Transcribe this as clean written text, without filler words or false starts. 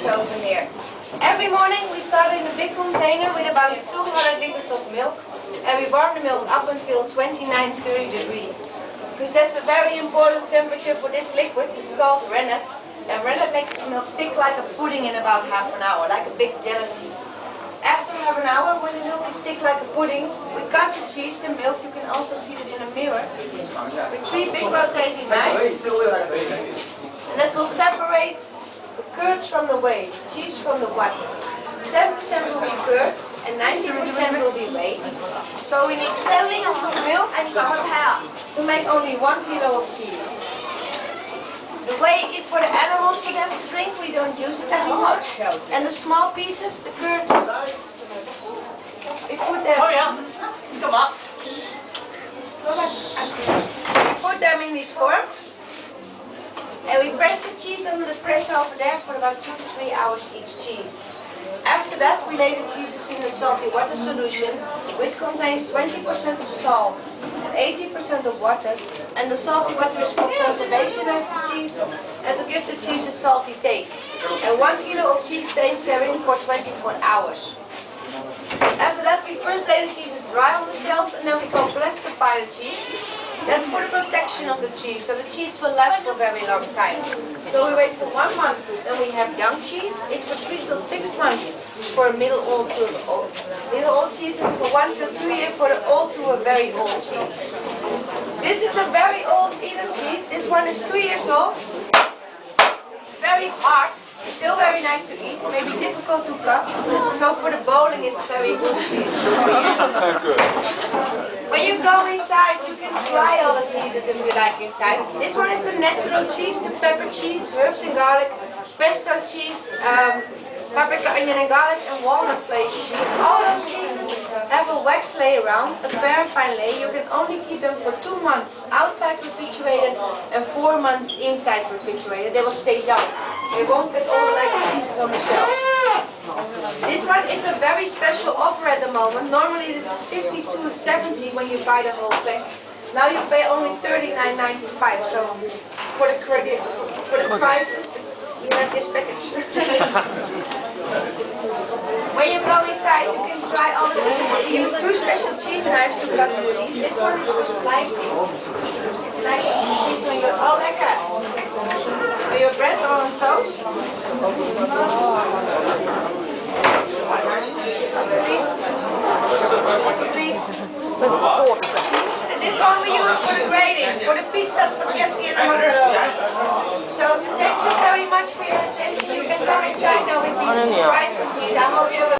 cheese oven here. Every morning we start in a big container with about 200 liters of milk, and we warm the milk up until 29-30 degrees. Because that's a very important temperature for this liquid. It's called rennet, and rennet makes milk thick like a pudding in about half an hour, like a big gelatine. After half an hour, when the milk is thick like a pudding, we cut the cheese, the milk. You can also see it in a mirror with 3 big rotating knives, and that will separate the curds from the whey, the cheese from the white. 10% will be curds and 90% will be whey. So we need 10 liters of milk to make only 1 kilo of cheese. The whey is for the animals, for them to drink. We don't use it anymore. And the small pieces, the curds, we put them. Oh yeah, come on. We put them in these forks, and we press the cheese under the press over there for about 2 to 3 hours each cheese. After that, we lay the cheeses in a salty water solution, which contains 20% of salt and 80% of water. And the salty water is for preservation of the cheese and to give the cheese a salty taste. And 1 kilo of cheese stays therein for 24 hours. After that, we first lay the cheeses dry on the shelves, and then we compress the pilot cheese. That's for the protection of the cheese, so the cheese will last for a very long time. So we wait for 1 month, then we have young cheese. It's for 3 to 6 months for a middle old cheese, and for 1 to 2 years for the old to a very old cheese. This is a very old Edam cheese. This one is 2 years old. Very hard. Still very nice to eat, maybe difficult to cut. So for the bowling it's very good cheese. When you go inside you can try all the cheeses if you like inside. This one is the natural cheese, the pepper cheese, herbs and garlic, pesto cheese, paprika, onion and garlic, and walnut flavored cheese. All those cheeses have a wax layer around, a paraffin layer. You can only keep them for 2 months outside refrigerated and 4 months inside refrigerated. They will stay young. They won't get all like the cheeses on the shelves. This one is a very special offer at the moment. Normally this is 50 to 70 when you buy the whole pack. Now you pay only $39.95. So for the prices, you have this package. When you go inside, you can try all the cheese. We use 2 special cheese knives to cut the cheese. This one is for slicing. Like cheese when you're all like that. On your bread or on toast. And this one we use for the grating, for the pizza, spaghetti and the macaroni. So thank you very much for your attention. You can come inside now with me to try some cheese. I hope you have a